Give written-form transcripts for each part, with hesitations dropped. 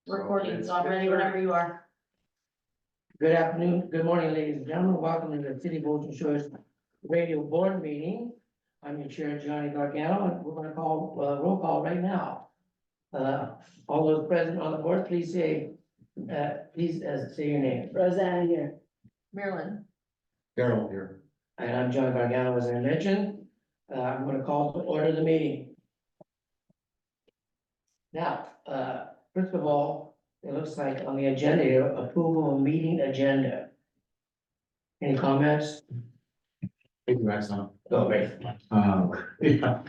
Recording, so I'm ready whenever you are. Good afternoon, good morning, ladies and gentlemen. Welcome to the City of Ocean Shores Radio Board Meeting. I'm your chair, Johnny Gargano, and we're gonna call, roll call right now. All those present on the board, please say your name. Rosanna here. Marilyn. Daryl here. And I'm John Gargano, as I mentioned. I'm gonna call to order the meeting. Now, first of all, it looks like on the agenda here, approval of meeting agenda. Any comments? Thank you, Axon. Go, great. Yeah.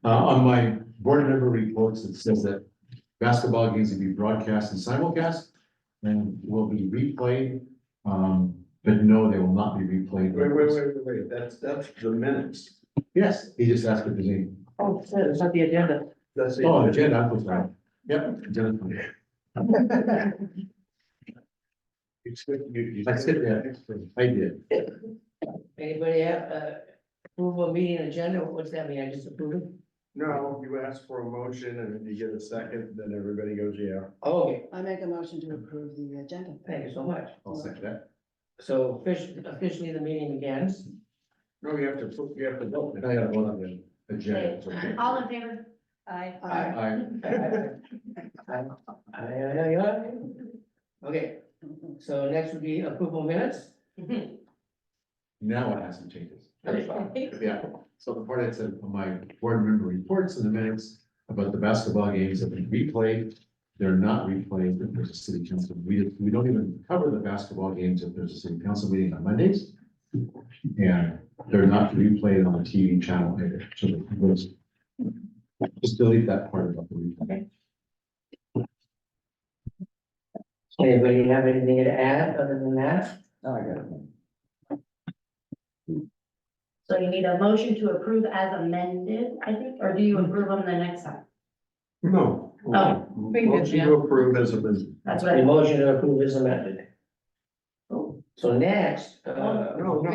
On my board member reports, it says that basketball games will be broadcast and simulcast and will be replayed. But no, they will not be replayed. Wait, that's the minutes. Yes, he just asked if there's any. Oh, it's not the agenda. That's the. Oh, agenda, I was right. Yep. agenda. You skipped, you. I skipped that. I did. Anybody have, approval of meeting agenda? What's that mean? I just approve it? No, you asked for a motion and if you get a second, then everybody goes, yeah. Oh, okay, I make a motion to approve the agenda. thank you so much. I'll second that. So officially the meeting begins. No, you have to vote. I got one on the agenda. It's okay. All in favor? Aye. I, Okay, so next would be approval minutes. now it has some changes. Okay. Yeah, so the part I said on my board member reports in the minutes about the basketball games have been replayed. They're not replayed if there's a city council. We don't even cover the basketball games if there's a city council meeting on Mondays. And they're not replayed on the TV channel either. So those, just delete that part about the replay. Anybody have anything to add other than that? Oh, I got it. So you need a motion to approve as amended, I think, or do you approve them the next time? No. Oh, Motion to approve as amended. That's The right. motion to approve is amended. So next, No, you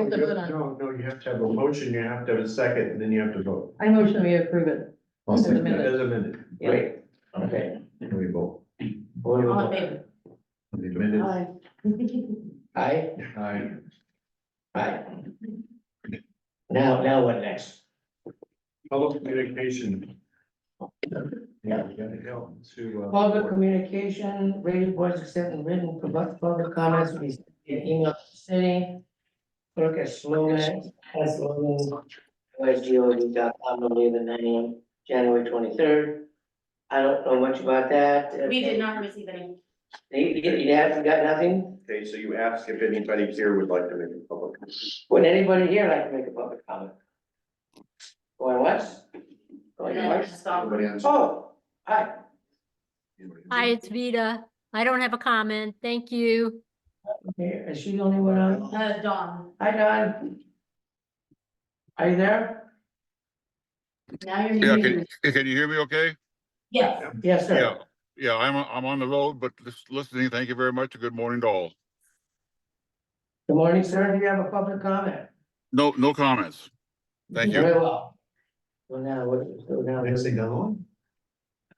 have to have a motion, you have to have a second, and then you have to vote. I motion we approve it. I'll second that. As amended. great, okay. Can we vote? What do we All in vote? favor? On the amended? Aye. Aye, Aye. aye. Now what next? Public communication. Yeah, we gotta go to. Public communication, radio boards accepting written public comments, will be sent via email to the city. Clerk at Sloan, OSGOD.com, I believe, the 9 AM, January 23rd. I don't know much about that. We did not receive any. You haven't got nothing? Okay, so you ask if anybody here would like to make a public. Would anybody here like to make a public comment? Going once? Going twice? Stop. Nobody answer. Oh, hi. Hi, it's Vita. I don't have a comment. Thank you. Okay, is she the only one on? Dawn, Hi, Don. Are you there? now you're. Yeah, muted. can you hear me okay? Yes, Yes, sir. Yeah, yeah, I'm on the road, but just listening. Thank you very much. Good morning to all. Good morning, sir. Do you have a public comment? No comments. Thank you. Very well. Next thing down the line.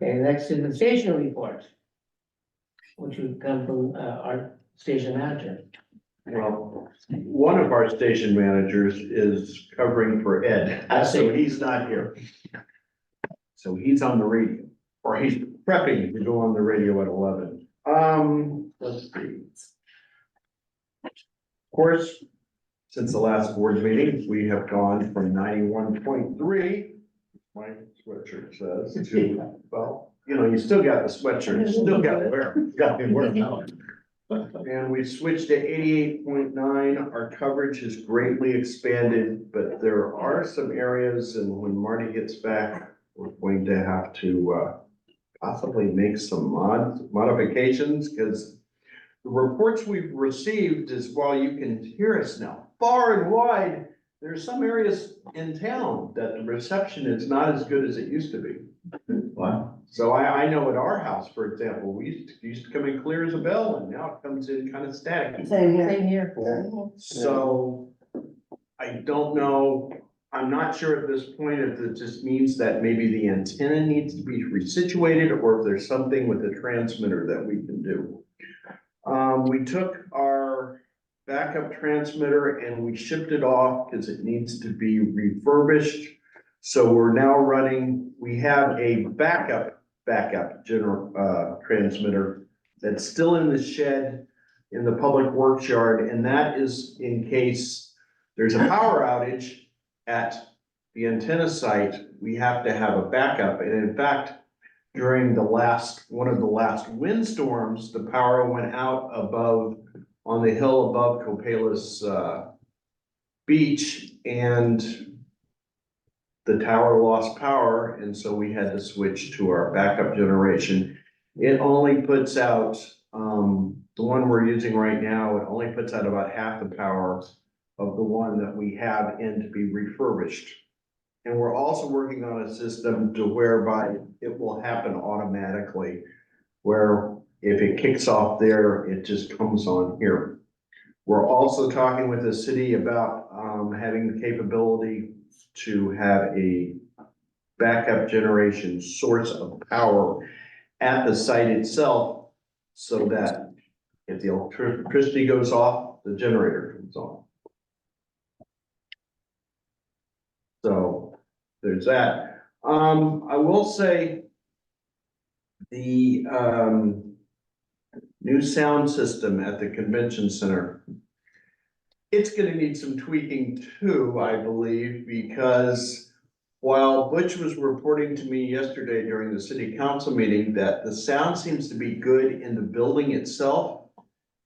Okay, next is the station report. Which would come from, our station manager. Well, one of our station managers is covering for Ed, I see. so he's not here. So he's on the radio, or he's prepping to go on the radio at 11. Let's see. Of course, since the last board meeting, we have gone from 91.3, my sweatshirt says, to, well, you know, you still got the sweatshirt, you still got to wear 'em. Got me working out. And we switched to 88.9. Our coverage has greatly expanded, but there are some areas, and when Marty gets back, we're going to have to possibly make some modifications, because the reports we've received is, while you can hear us now far and wide, there's some areas in town that the reception is not as good as it used to be. Wow. So I know at our house, for example, we used to come in clear as a bell, and now it comes in kind of static. Same here. Same here. So I don't know, I'm not sure at this point if it just means that maybe the antenna needs to be resituated or if there's something with the transmitter that we can do. We took our backup transmitter and we shipped it off because it needs to be refurbished. So we're now running, we have a backup general transmitter that's still in the shed in the public works yard, and that is in case there's a power outage at the antenna site, we have to have a backup. And in fact, during one of the last windstorms, the power went out on the hill above Copalis Beach, and the tower lost power, and so we had to switch to our backup generation. It only puts out, the one we're using right now, it only puts out about half the power of the one that we have in to be refurbished. And we're also working on a system to whereby it will happen automatically, where if it kicks off there, it just comes on here. We're also talking with the city about having the capability to have a backup generation source of power at the site itself, so that if the electricity goes off, the generator comes on. So there's that. I will say the new sound system at the convention center, it's gonna need some tweaking too, I believe, because while Butch was reporting to me yesterday during the city council meeting that the sound seems to be good in the building itself,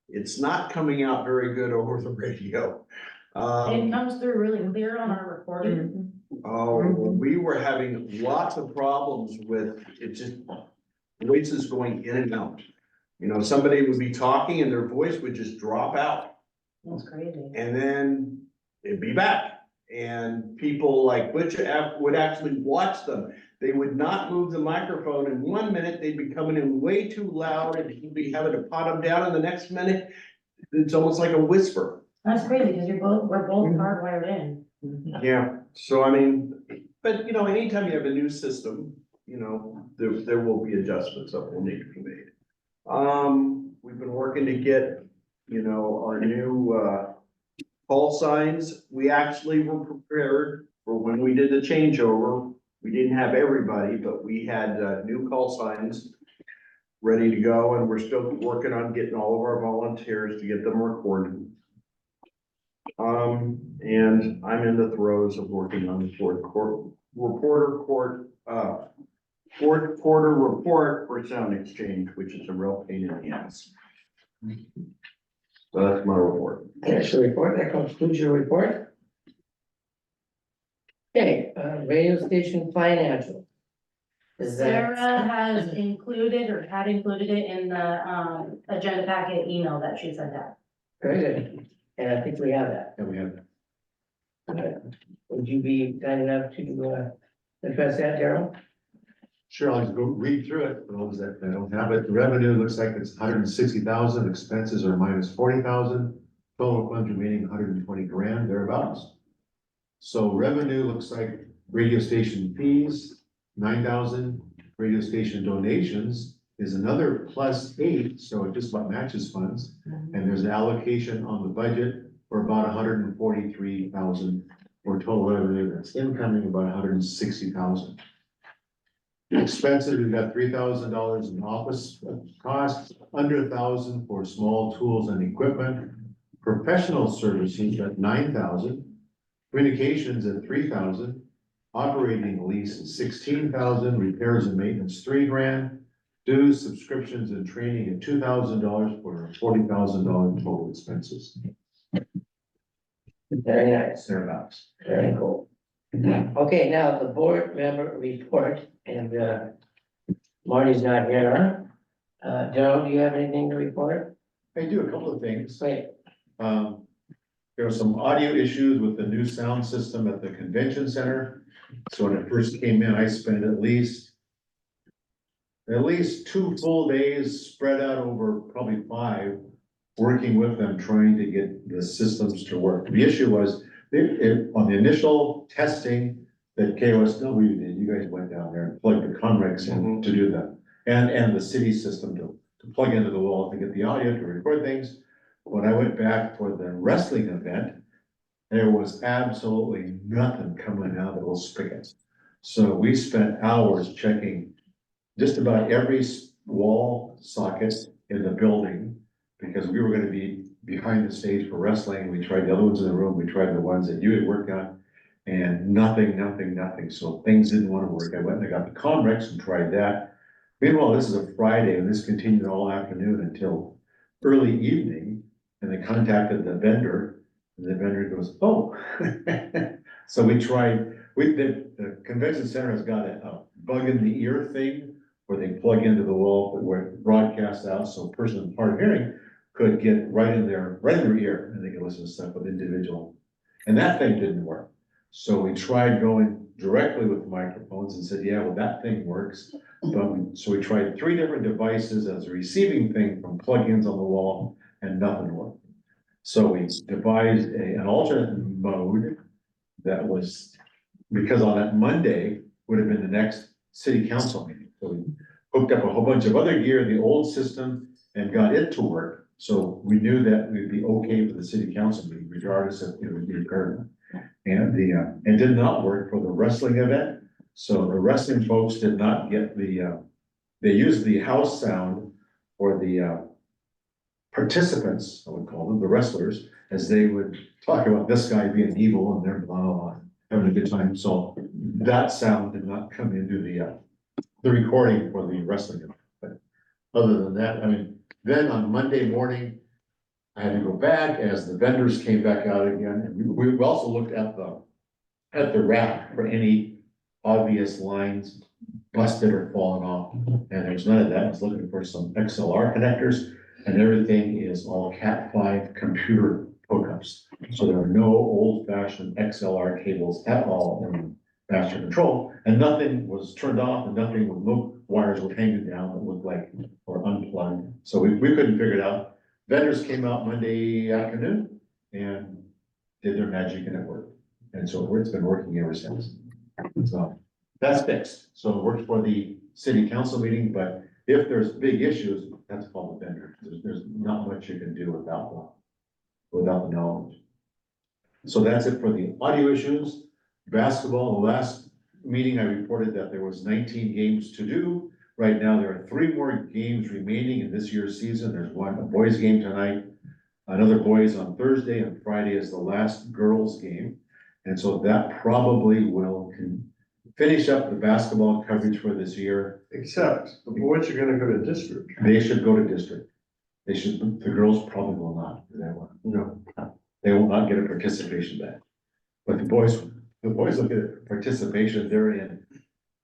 it's not coming out very good over the radio. It comes through really clear on our recording. Oh, we were having lots of problems with it, just voices going in and out. You know, somebody would be talking and their voice would just drop out, That's crazy. and then it'd be back. And people like Butch would actually watch them. They would not move the microphone. In 1 minute, they'd be coming in way too loud, and he'd be having to pot them down. And the next minute, it's almost like a whisper. That's crazy, because we're both hardwired in. Yeah, so I mean, but you know, anytime you have a new system, you know, there will be adjustments that will need to be made. We've been working to get, you know, our new call signs. We actually were prepared for when we did the changeover. We didn't have everybody, but we had new call signs ready to go, and we're still working on getting all of our volunteers to get them recorded. And I'm in the throes of working on the fourth quarter report for Sound Exchange, which is a real pain in the ass. So that's my report. There's the report, that concludes your report. Okay, radio station financial. Is that, Sarah has included or had included it in the agenda packet email that she sent out. very good, and I think we have that. And we have, Would you be kind enough to address that, Daryl? sure, I'll just go read through it for those that don't have it. The revenue looks like it's 160,000, expenses are minus 40,000. Total funds remaining 120 grand, thereabouts. So revenue looks like radio station fees, 9,000, radio station donations is another +8, so it just about matches funds. And there's an allocation on the budget for about 143,000, for total revenue that's incoming about 160,000. Expenses, we've got $3,000 in office costs, under 1,000 for small tools and equipment. Professional services at 9,000, communications at 3,000, operating lease at 16,000, repairs and maintenance 3 grand, dues, subscriptions and training at $2,000 for $40,000 total expenses. Very nice, thereabouts, very cool. Okay, now the board member report, and Marty's not here. Daryl, do you have anything to report? I do a couple of things. Wait, There were some audio issues with the new sound system at the convention center. So when it first came in, I spent at least 2 full days spread out over probably 5, working with them, trying to get the systems to work. The issue was On the initial testing that KOSW did, you guys went down there and plugged the Conrex in to do that. And the city system to plug into the wall to get the audio to record things. When I went back for the wrestling event, there was absolutely nothing coming out of those spigots. So we spent hours checking just about every wall socket in the building, because we were gonna be behind the stage for wrestling. We tried the other ones in the room, we tried the ones that you had worked on, and nothing. So things didn't wanna work. I went and I got the Conrex and tried that. Meanwhile, this is a Friday, and this continued all afternoon until early evening, and they contacted the vendor, and the vendor goes, oh. So we tried, the convention center has got a bug in the ear thing, where they plug into the wall, where it broadcasts out, so a person with hard of hearing could get right in their ear, and they could listen to stuff with individual. And that thing didn't work. So we tried going directly with microphones and said, yeah, well, that thing works. So we tried 3 different devices as a receiving thing from plugins on the wall, and nothing worked. So we devised an alternate mode that was, because on that Monday would have been the next city council meeting. So we hooked up a whole bunch of other gear, the old system, and got it to work. So we knew that we'd be okay for the city council meeting, regardless if it would be occurring. And it did not work for the wrestling event. So the wrestling folks did not get they used the house sound for the participants, I would call them, the wrestlers, as they would talk about this guy being evil and they're blah, blah, blah, having a good time. So that sound did not come into the recording for the wrestling event. But other than that, I mean, then on Monday morning, I had to go back as the vendors came back out again. And we also looked at the rack for any obvious lines busted or fallen off. And there's none of that. I was looking for some XLR connectors, and everything is all Cat5 computer hookups. So there are no old fashioned XLR cables at all in master control, and nothing was turned off, and nothing would look, wires were hanging down that looked like, or unplugged. So we couldn't figure it out. Vendors came out Monday afternoon and did their magic, and it worked. And so it's been working ever since. So that's fixed. So it worked for the city council meeting, but if there's big issues, that's called the vendor. There's not much you can do without the knowledge. So that's it for the audio issues. Basketball, the last meeting I reported that there was 19 games to do. Right now, there are 3 more games remaining in this year's season. There's a boys game tonight, another boys on Thursday, and Friday is the last girls game. And so that probably will finish up the basketball coverage for this year. Except the boys are gonna go to district. They should go to district. The girls probably will not. No. They will not get a participation back. But the boys will get a participation. They're in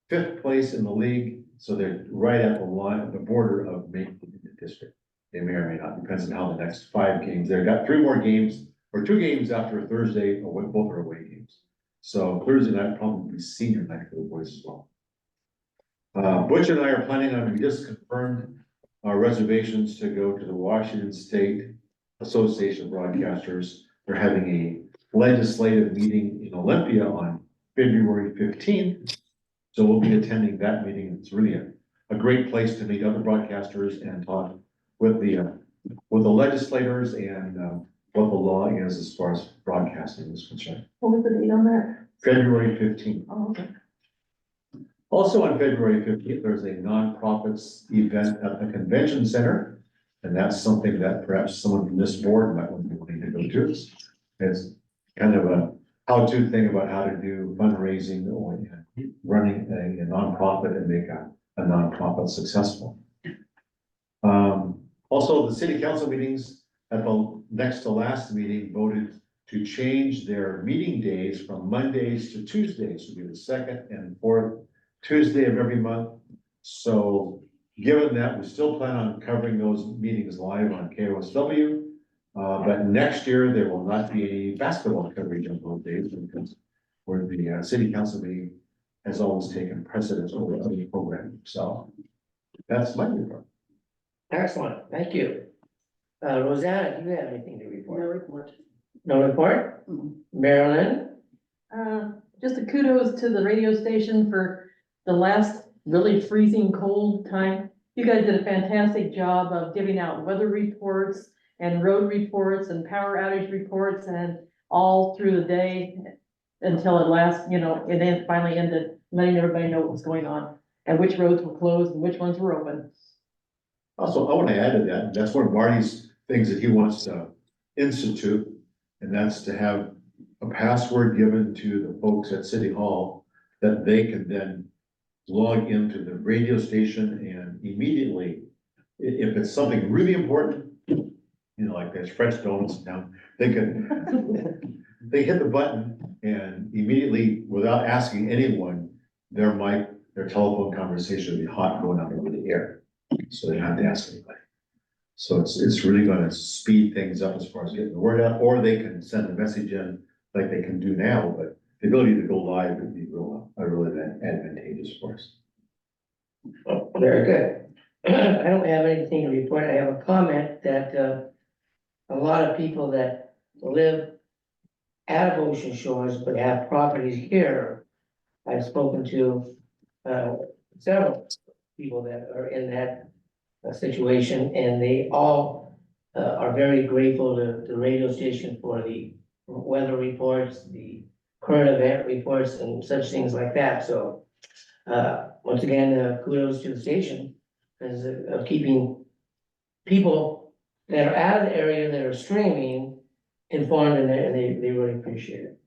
5th place in the league, so they're right at the line, the border of making the district. They may or may not, depends on how the next 5 games. They've got 3 more games, or 2 games after Thursday, or both are away games. So Thursday night probably senior night for the boys as well. Butch and I are planning on, we just confirmed our reservations to go to the Washington State Association of Broadcasters. They're having a legislative meeting in Olympia on February 15th. So we'll be attending that meeting. It's really a great place to meet other broadcasters and talk with the legislators and what the law is as far as broadcasting is concerned. What was the date on that? February 15th. Oh, okay. Also on February 15th, there's a nonprofits event at the convention center. And that's something that perhaps someone from this board might want to be willing to go to. It's kind of a how-to thing about how to do fundraising or running a nonprofit and make a nonprofit successful. Also, the city council meetings at the next to last meeting voted to change their meeting days from Mondays to Tuesdays, to be the 2nd and 4th Tuesday of every month. So given that, we still plan on covering those meetings live on KOSW. But next year, there will not be any basketball coverage on those days because where the city council meeting has always taken precedence over other programming. So that's my report. Excellent, thank you. Rosanna, do you have anything to report? No report. No report? Mhm. Marilyn? Just a kudos to the radio station for the last really freezing cold time. You guys did a fantastic job of giving out weather reports and road reports and power outage reports and all through the day until it last, it then finally ended, letting everybody know what was going on and which roads were closed and which ones were open. Also, I want to add to that, that's one of Marty's things that he wants to institute, and that's to have a password given to the folks at City Hall that they can then log into the radio station and immediately, if it's something really important, like there's French donuts in town, they can, they hit the button and immediately, without asking anyone, their telephone conversation will be hot going out over the air. So they don't have to ask anybody. So it's really gonna speed things up as far as getting the word out, or they can send a message in like they can do now, but the ability to go live would be really advantageous for us. Oh, very good. I don't have anything to report. I have a comment that, a lot of people that live out of Ocean Shores but have properties here, I've spoken to, several people that are in that situation, and they all, are very grateful to the radio station for the weather reports, the current event reports and such things like that, so. Once again, kudos to the station as of keeping people that are out of the area that are streaming informed, and they really appreciate it.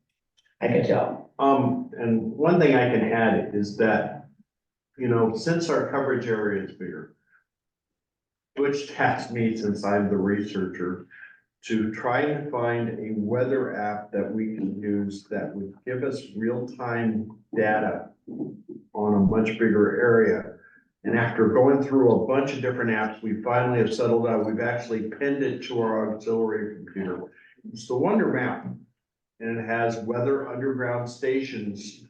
I can tell. And one thing I can add is that, since our coverage area is bigger, Butch tasked me, since I'm the researcher, to try and find a weather app that we can use that would give us real-time data on a much bigger area. And after going through a bunch of different apps, we finally have settled out. We've actually pinned it to our auxiliary computer. It's the Wonder Map. And it has weather underground stations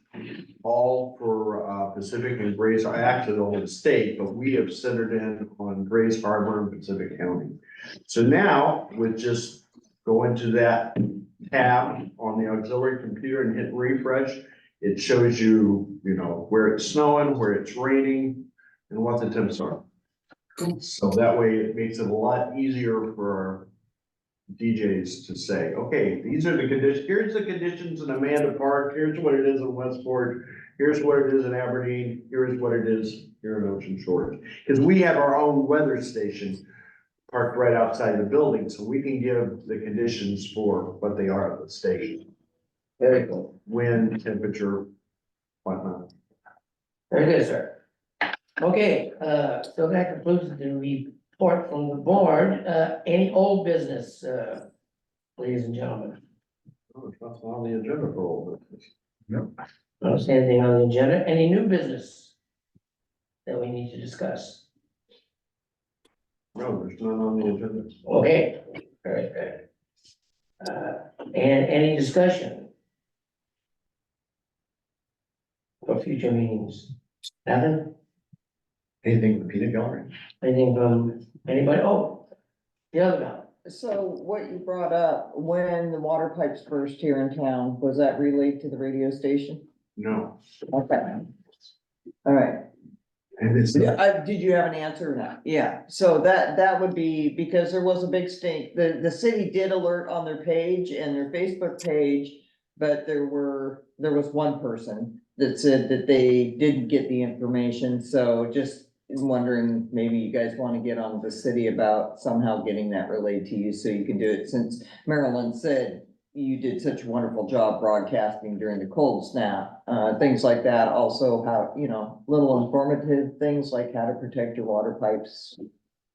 all for Pacific and Grays, actually the whole state, but we have centered in on Grays Harbor and Pacific County. So now with just going to that tab on the auxiliary computer and hit refresh, it shows you, where it's snowing, where it's raining, and what the temps are. So that way it makes it a lot easier for our DJs to say, okay, these are the conditions, here's the conditions in Amanda Park, here's what it is in Westport, here's what it is in Aberdeen, here's what it is here in Ocean Shores. Because we have our own weather station parked right outside the building, so we can give the conditions for what they are at the station. Very cool. Wind, temperature, whatnot. Very good, sir. Okay, so that concludes the report from the board. Any old business, ladies and gentlemen? Oh, it's not on the agenda for all this. I don't see anything on the agenda. Any new business that we need to discuss? No, there's none on the agenda. Okay, very good. And any discussion for future meetings? Nothing? Anything with the peanut gallery? Anything from anybody? Oh, the other one. So what you brought up, when the water pipes burst here in town, was that relayed to the radio station? No. Okay. All right. And it's, Did you have an answer or not? Yeah, so that would be, because there was a big stink, the city did alert on their page and their Facebook page. But there was one person that said that they didn't get the information, so just wondering, maybe you guys want to get on the city about somehow getting that relayed to you, so you can do it, since Marilyn said you did such a wonderful job broadcasting during the cold snap, things like that. Also, how, little informative things like how to protect your water pipes,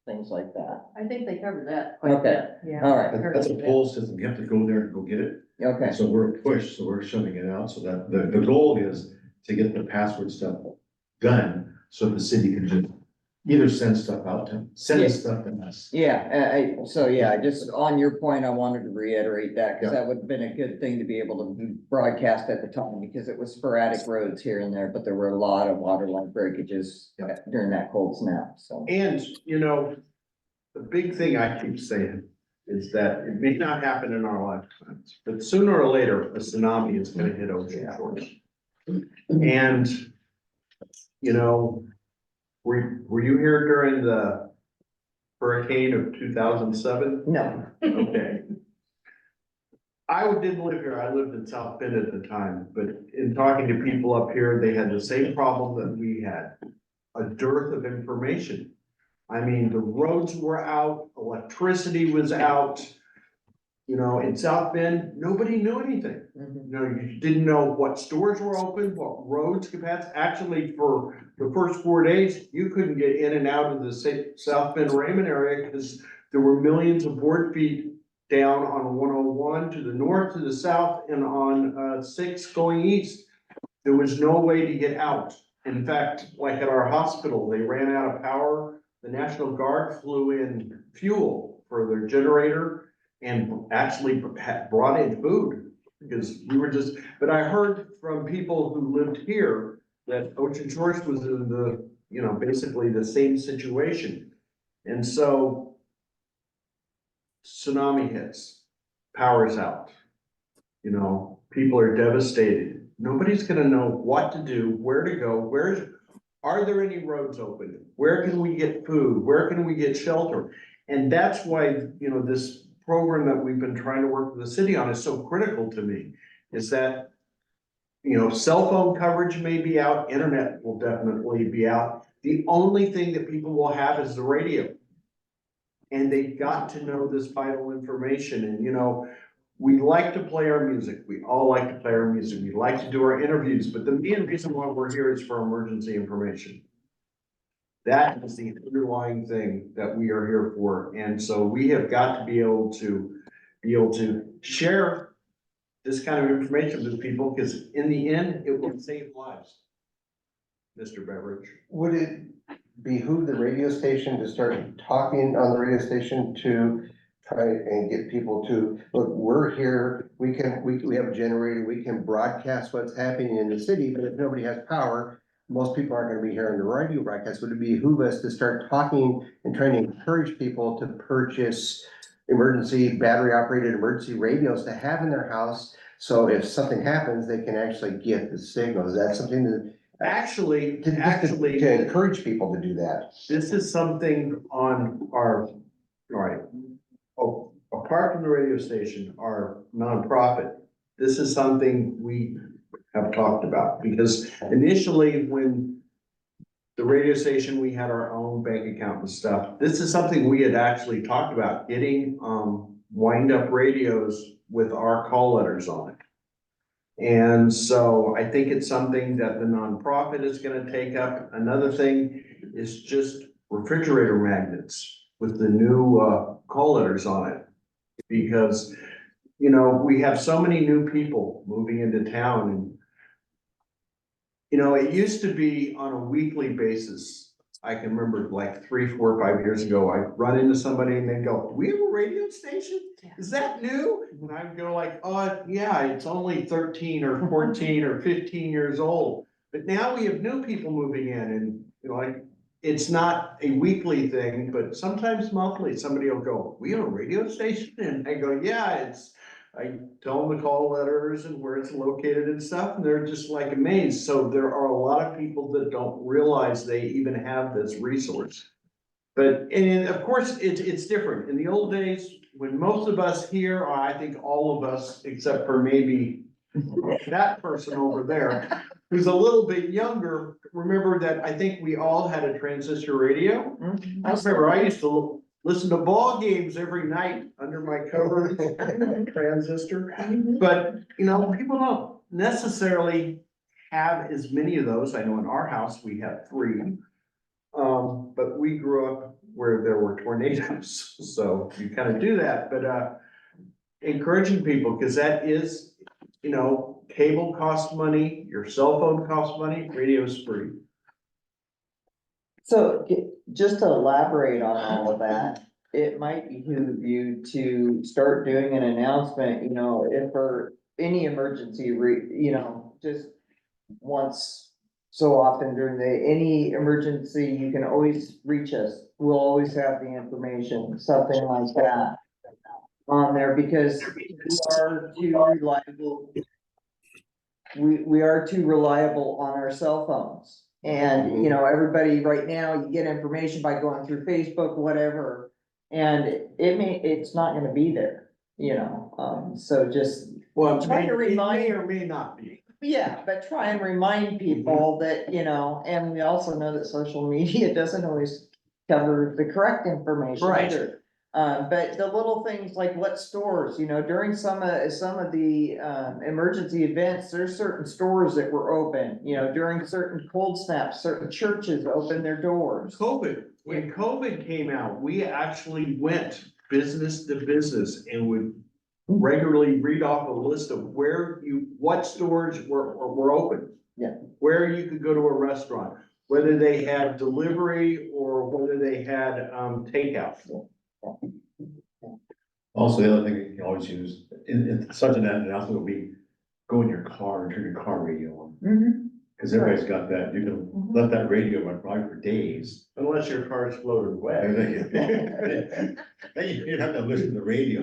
things like that. I think they covered that quite a Okay. bit, yeah. All right, that's a poll system, you have to go there and go get it. okay, So we're pushed, so we're shoving it out, so that the goal is to get the password stuff done, so the city can just either send stuff out to, send stuff to us. yeah, I just, on your point, I wanted to reiterate that, because that would have been a good thing to be able to broadcast at the time, because it was sporadic roads here and there, but there were a lot of water line breakages during that cold snap, so. And, the big thing I keep saying is that it may not happen in our lifetimes, but sooner or later, a tsunami is gonna hit ocean shores. And, you know, were you here during the hurricane of 2007? No, Okay. I didn't live here, I lived in South Bend at the time, but in talking to people up here, they had the same problem that we had. A dearth of information. I mean, the roads were out, electricity was out. You know, in South Bend, nobody knew anything. Mhm. You know, you didn't know what stores were open, what roads could pass. Actually, for the first 4 days, you couldn't get in and out of the South Bend Raymond area because there were millions of board feet down on 101 to the north, to the south, and on 6 going east. There was no way to get out. In fact, like at our hospital, they ran out of power. The National Guard flew in fuel for their generator and actually brought in food because we were just, but I heard from people who lived here that Ocean Shores was in the, you know, basically the same situation. And so tsunami hits, power's out, you know, people are devastated. Nobody's gonna know what to do, where to go, are there any roads open? Where can we get food? Where can we get shelter? And that's why, you know, this program that we've been trying to work with the city on is so critical to me, is that, you know, cell phone coverage may be out, internet will definitely be out. The only thing that people will have is the radio. And they've got to know this vital information. And, you know, we like to play our music. We all like to play our music. We like to do our interviews, but the main reason why we're here is for emergency information. That is the underlying thing that we are here for. And so we have got to be able to share this kind of information with people, because in the end, it will save lives. Mr. Beveridge. Would it behoove the radio station to start talking on the radio station to try and get people to, look, we're here, we have a generator, we can broadcast what's happening in the city, but if nobody has power, most people aren't gonna be hearing the radio broadcast. Would it behoove us to start talking and trying to encourage people to purchase battery operated emergency radios to have in their house? So if something happens, they can actually get the signal. Is that something that Actually, to encourage people to do that? this is something on our, all right. Oh, apart from the radio station, our nonprofit, this is something we have talked about, because initially when the radio station, we had our own bank account and stuff. This is something we had actually talked about, getting wind up radios with our call letters on it. And so I think it's something that the nonprofit is gonna take up. Another thing is just refrigerator magnets with the new call letters on it. Because, you know, we have so many new people moving into town, and you know, it used to be on a weekly basis. I can remember like 3, 4, 5 years ago, I'd run into somebody and they'd go, "Do we have a radio station? Is that new?" And I'd go like, "Oh, yeah, it's only 13 or 14 or 15 years old." But now we have new people moving in, and you know, like, it's not a weekly thing, but sometimes monthly, somebody will go, "We have a radio station?" And I go, "Yeah, I tell them the call letters and where it's located and stuff, and they're just like amazed." So there are a lot of people that don't realize they even have this resource. But, and of course, it's different. In the old days, when most of us here, or I think all of us, except for maybe that person over there, who's a little bit younger, remember that I think we all had a transistor radio. I remember I used to listen to ball games every night under my cover, transistor. But, you know, people don't necessarily have as many of those. I know in our house, we have 3. But we grew up where there were tornadoes, so you kind of do that, but, encouraging people, because that is, you know, cable costs money, your cell phone costs money, radio's free. So just to elaborate on all of that, it might behoove you to start doing an announcement, you know, if for any emergency, you know, just once so often during any emergency, you can always reach us. We'll always have the information, something like that. on there because we are too reliable. We are too reliable on our cell phones. And, you know, everybody right now, you get information by going through Facebook, whatever. And it's not gonna be there, you know, so just, Well, Try to it remind- may or may not be. yeah, but try and remind people that, you know, and we also know that social media doesn't always cover the correct information Right. either. But the little things like what stores, you know, during some of the, emergency events, there's certain stores that were open, you know, during certain cold snaps, certain churches opened their doors. COVID, when COVID came out, we actually went business to business and would regularly read off a list of what stores were open. Yeah. Where you could go to a restaurant, whether they had delivery or whether they had, takeout. Also, the other thing that you can always use, in such an announcement would be, go in your car and turn your car radio on. Mhm. Cause everybody's got that, you can let that radio run probably for days. Unless your car is floated away. Then you have to listen to the radio.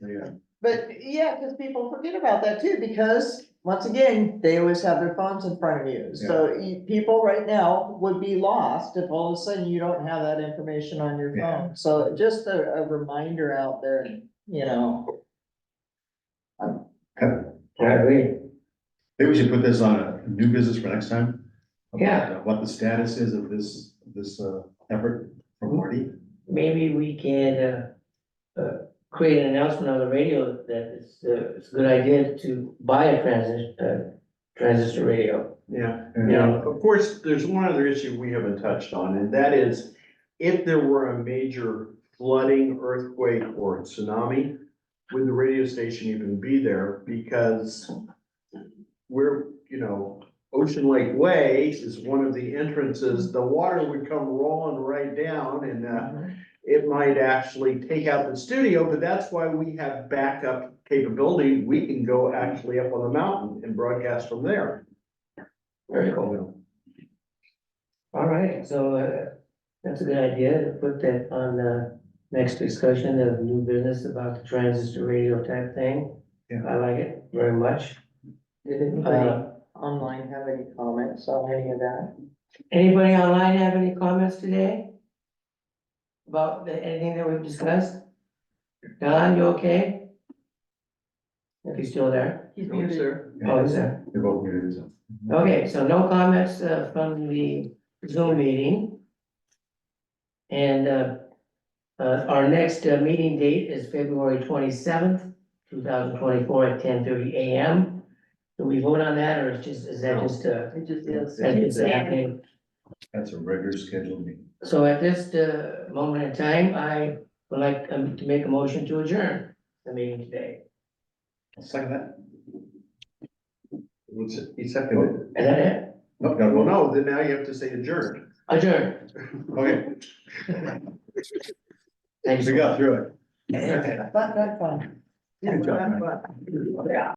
Yeah. But yeah, cause people forget about that too, because once again, they always have their phones in front of you. So people right now would be lost if all of a sudden you don't have that information on your Yeah. phone. So just a reminder out there, you know. I agree. Maybe we should put this on a new business for next time. about, Yeah. What the status is of this effort from Marty. Maybe we can, create an announcement on the radio that it's a good idea to buy a transistor radio. Yeah. You Yeah, know, of course, there's one other issue we haven't touched on, and that is if there were a major flooding, earthquake, or tsunami, would the radio station even be there? Because we're, you know, Ocean Lake Way is one of the entrances, the water would come rolling right down and, it might actually take out the studio, but that's why we have backup capability. We can go actually up on the mountain and broadcast from there. very cool. All right, so, that's a good idea to put that on the next discussion of new business about the transistor radio type thing. Yeah. I like it very much. Did anybody online have any comments on any of that? Anybody online have any comments today? About anything that we've discussed? Don, you okay? If he's still there? He's No, muted. sir. Oh, he's there. They're both muted, so. Okay, so no comments from the Zoom meeting. And our next meeting date is February 27th, 2024 at 10:30 a.m. Do we vote on that, or is that just It just is. that's just happening? That's a regular scheduled meeting. So at this moment in time, I would like to make a motion to adjourn the meeting today. I'll second that. What's it? He seconded Is that it? Nope, it. gotta Well, vote. no, then now you have to say adjourned. Adjourn. Okay, Thanks. we got through it. Fun. Good job, man. Yeah.